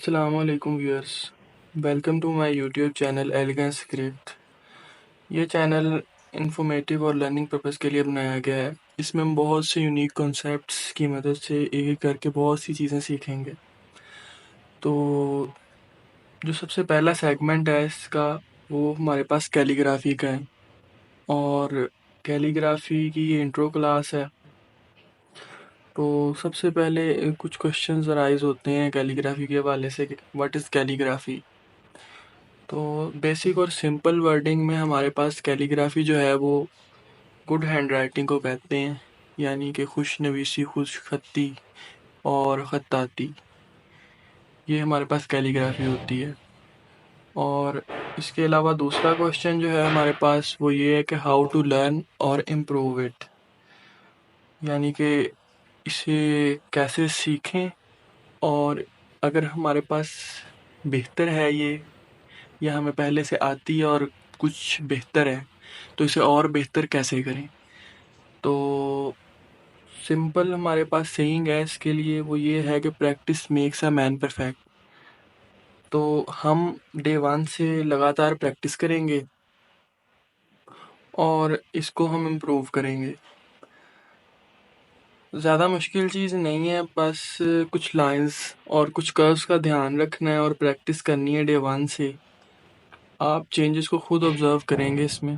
Assalamualaikum viewers. Welcome to my YouTube channel Elegant Script. ये channel informative और learning purpose के लिए बनाया गया है। इसमें हम बहुत से यूनिक कॉन्सेप्ट्स की मदद से एक एक करके बहुत सी चीज़ें सीखेंगे। तो जो सबसे पहला सेगमेंट है इसका, वो हमारे पास कैलीग्राफी का है और कैलीग्राफी की ये इंट्रो क्लास है। तो सबसे पहले कुछ क्वेश्चंस अराइज होते हैं कैलीग्राफी के हवाले से कि व्हाट इज़ कैलीग्राफी। तो बेसिक और सिंपल वर्डिंग में हमारे पास कैलीग्राफी जो है वो गुड हैंड राइटिंग को कहते हैं, यानी कि खुश नवीसी, खुश खत्ती और खत्ताती, ये हमारे पास कैलीग्राफी होती है। और इसके अलावा दूसरा क्वेश्चन जो है हमारे पास वो ये है कि हाउ टू लर्न और इम्प्रूव इट, यानी कि इसे कैसे सीखें और अगर हमारे पास बेहतर है ये या हमें पहले से आती है और कुछ बेहतर है तो इसे और बेहतर कैसे करें। तो सिंपल हमारे पास सेइंग है इसके लिए, वो ये है कि practice makes a man perfect. तो हम डे 1 से लगातार प्रैक्टिस करेंगे और इसको हम इम्प्रूव करेंगे। ज़्यादा मुश्किल चीज़ नहीं है, बस कुछ लाइंस और कुछ कर्व्स का ध्यान रखना है और प्रैक्टिस करनी है डे 1 से। आप चेंजेस को खुद ऑब्जर्व करेंगे इसमें।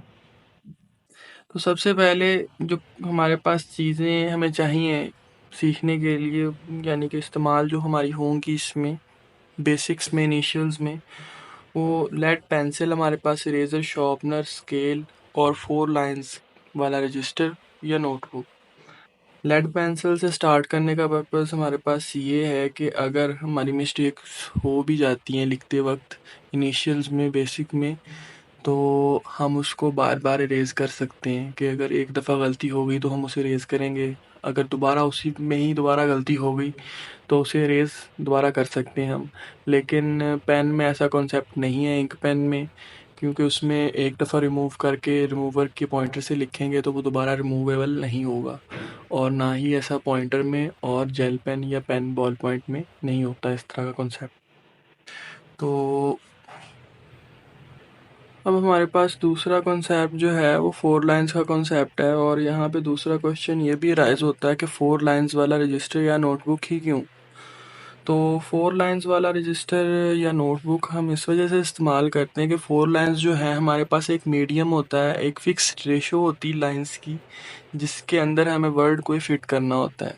तो सबसे पहले जो हमारे पास चीज़ें हमें चाहिए सीखने के लिए, यानी कि इस्तेमाल जो हमारी होंगी इसमें बेसिक्स में, इनिशियल्स में, वो लेड पेंसिल हमारे पास, इरेजर, शार्पनर, स्केल और 4 लाइंस वाला रजिस्टर या नोटबुक। लेड पेंसिल से स्टार्ट करने का पर्पस हमारे पास ये है कि अगर हमारी मिस्टेक्स हो भी जाती हैं लिखते वक्त इनिशियल्स में, बेसिक में, तो हम उसको बार बार इरेज कर सकते हैं कि अगर एक दफ़ा गलती हो गई तो हम उसे इरेज करेंगे, अगर दोबारा उसी में ही दोबारा गलती हो गई तो उसे इरेज दोबारा कर सकते हैं हम। लेकिन पेन में ऐसा कॉन्सेप्ट नहीं है, इंक पेन में, क्योंकि उसमें एक दफ़ा रिमूव करके रिमूवर के पॉइंटर से लिखेंगे तो वो दोबारा रिमूवेबल नहीं होगा, और ना ही ऐसा पॉइंटर में और जेल पेन या पेन बॉल पॉइंट में नहीं होता इस तरह का कॉन्सेप्ट। तो अब हमारे पास दूसरा कॉन्सेप्ट जो है वो 4 लाइंस का कॉन्सेप्ट है, और यहाँ पे दूसरा क्वेश्चन ये भी राइज होता है कि 4 लाइंस वाला रजिस्टर या नोटबुक ही क्यों। तो 4 लाइंस वाला रजिस्टर या नोटबुक हम इस वजह से इस्तेमाल करते हैं कि 4 लाइंस जो है हमारे पास एक मीडियम होता है, एक फिक्स रेशो होती है लाइंस की, जिसके अंदर हमें वर्ड को फिट करना होता है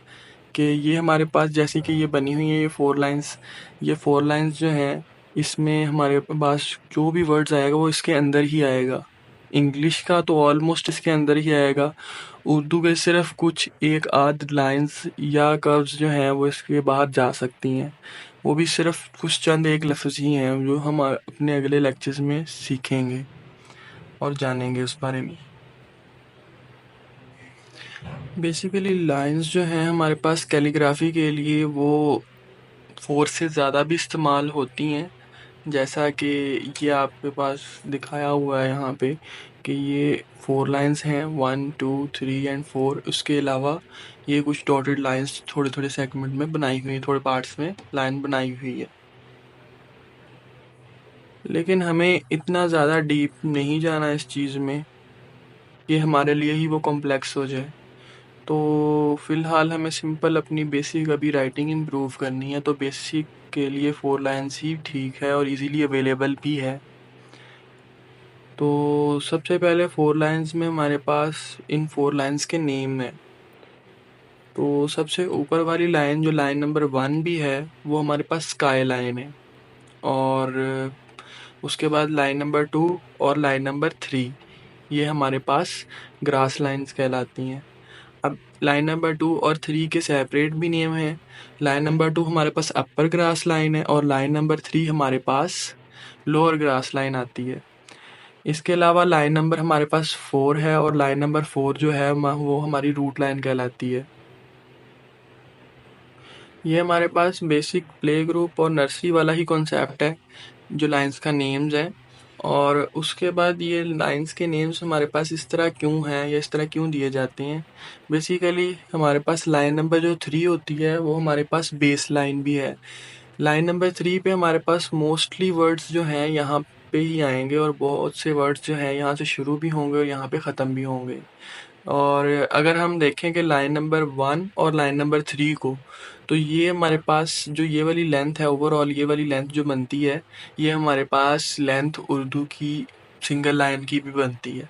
कि ये हमारे पास जैसे कि ये बनी हुई है ये 4 लाइंस, ये 4 लाइंस जो हैं इसमें हमारे पास जो भी वर्ड्स आएगा वो इसके अंदर ही आएगा। इंग्लिश का तो ऑलमोस्ट इसके अंदर ही आएगा, उर्दू के सिर्फ कुछ एक आध लाइंस या कर्व्स जो हैं वो इसके बाहर जा सकती हैं, वो भी सिर्फ कुछ चंद एक लफ्ज़ ही हैं जो हम अपने अगले लेक्चर्स में सीखेंगे और जानेंगे उस बारे में। बेसिकली लाइंस जो हैं हमारे पास कैलीग्राफी के लिए वो 4 से ज़्यादा भी इस्तेमाल होती हैं, जैसा कि ये आपके पास दिखाया हुआ है यहाँ पे कि ये 4 लाइंस हैं, 1 2 3 एंड 4। उसके अलावा ये कुछ डॉटेड लाइंस थोड़े थोड़े सेगमेंट में बनाई हुई हैं, थोड़े पार्ट्स में लाइन बनाई हुई है, लेकिन हमें इतना ज़्यादा डीप नहीं जाना इस चीज़ में कि हमारे लिए ही वो कॉम्प्लेक्स हो जाए। तो फ़िलहाल हमें सिंपल अपनी बेसिक अभी राइटिंग इम्प्रूव करनी है, तो बेसिक के लिए 4 लाइंस ही ठीक है और इजीली अवेलेबल भी है। तो सबसे पहले 4 लाइंस में हमारे पास इन 4 लाइंस के नेम हैं। तो सबसे ऊपर वाली लाइन जो लाइन नंबर 1 भी है वो हमारे पास स्काई लाइन है, और उसके बाद लाइन नंबर 2 और लाइन नंबर 3 ये हमारे पास ग्रास लाइंस कहलाती हैं। अब लाइन नंबर 2 और 3 के सेपरेट भी नेम हैं। लाइन नंबर 2 हमारे पास अपर ग्रास लाइन है और लाइन नंबर 3 हमारे पास लोअर ग्रास लाइन आती है। इसके अलावा लाइन नंबर हमारे पास 4 है और लाइन नंबर 4 जो है वो हमारी रूट लाइन कहलाती है। ये हमारे पास बेसिक प्ले ग्रुप और नर्सरी वाला ही कॉन्सेप्ट है जो लाइंस का नेम्स है, और उसके बाद ये लाइंस के नेम्स हमारे पास इस तरह क्यों हैं या इस तरह क्यों दिए जाते हैं। बेसिकली हमारे पास लाइन नंबर जो 3 होती है वो हमारे पास बेस लाइन भी है, लाइन नंबर 3 पे हमारे पास मोस्टली वर्ड्स जो हैं यहाँ पे ही आएंगे और बहुत से वर्ड्स जो हैं यहाँ से शुरू भी होंगे और यहाँ पे ख़त्म भी होंगे। और अगर हम देखें कि लाइन नंबर 1 और लाइन नंबर 3 को, तो ये हमारे पास जो ये वाली लेंथ है, ओवरऑल ये वाली लेंथ जो बनती है, ये हमारे पास लेंथ उर्दू की सिंगल लाइन की भी बनती है।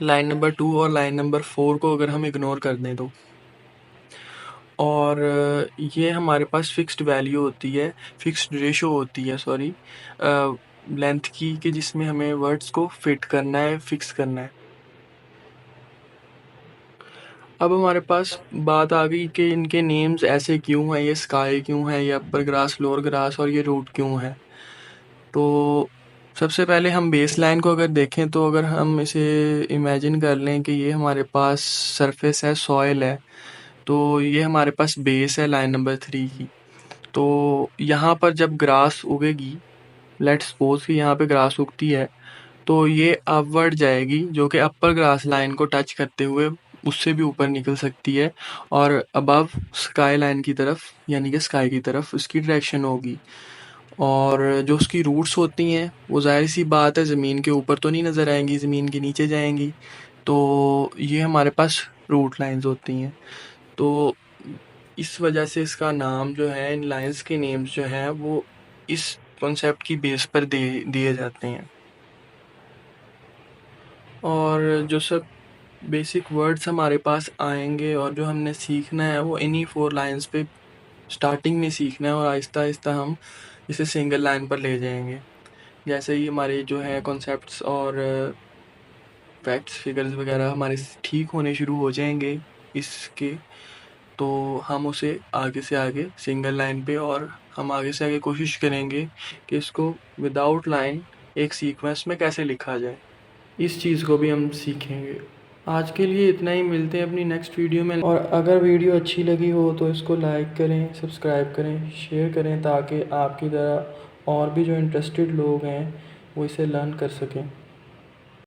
लाइन नंबर 2 और लाइन नंबर 4 को अगर हम इग्नोर कर दें तो, और ये हमारे पास फिक्स्ड वैल्यू होती है, फिक्स्ड रेशो होती है, सॉरी, लेंथ की, कि जिसमें हमें वर्ड्स को फिट करना है, फिक्स करना है। अब हमारे पास बात आ गई कि इनके नेम्स ऐसे क्यों हैं, ये स्काई क्यों है, ये अपर ग्रास, लोअर ग्रास और ये रूट क्यों है। तो सबसे पहले हम बेस लाइन को अगर देखें तो अगर हम इसे इमेजिन कर लें कि ये हमारे पास सरफेस है, सॉइल है, तो ये हमारे पास बेस है लाइन नंबर 3 की। तो यहाँ पर जब ग्रास उगेगी, लेट्स सपोज कि यहाँ पे ग्रास उगती है, तो ये अपवर्ड जाएगी, जो कि अपर ग्रास लाइन को टच करते हुए उससे भी ऊपर निकल सकती है और अबव स्काई लाइन की तरफ, यानी कि स्काई की तरफ उसकी डायरेक्शन होगी। और जो उसकी रूट्स होती हैं वो ज़ाहिर सी बात है ज़मीन के ऊपर तो नहीं नज़र आएंगी, ज़मीन के नीचे जाएंगी। तो ये हमारे पास रूट लाइंस होती हैं। तो इस वजह से इसका नाम जो है, इन लाइंस के नेम्स जो हैं वो इस कॉन्सेप्ट की बेस पर दिए जाते हैं। और जो सब बेसिक वर्ड्स हमारे पास आएंगे और जो हमने सीखना है वो इन्हीं 4 लाइंस पे स्टार्टिंग में सीखना है और आहिस्ता आहिस्ता हम इसे सिंगल लाइन पर ले जाएंगे। जैसे ही हमारे जो है कॉन्सेप्ट्स और फैक्ट्स, फिगर्स वगैरह हमारे ठीक होने शुरू हो जाएंगे इसके, तो हम उसे आगे से आगे सिंगल लाइन पे, और हम आगे से आगे कोशिश करेंगे कि इसको विदाउट लाइन एक सीक्वेंस में कैसे लिखा जाए, इस चीज़ को भी हम सीखेंगे। आज के लिए इतना ही, मिलते हैं अपनी नेक्स्ट वीडियो में। और अगर वीडियो अच्छी लगी हो तो इसको लाइक करें, सब्सक्राइब करें, शेयर करें, ताकि आपकी तरह और भी जो इंटरेस्टेड लोग हैं वो इसे लर्न कर सकें।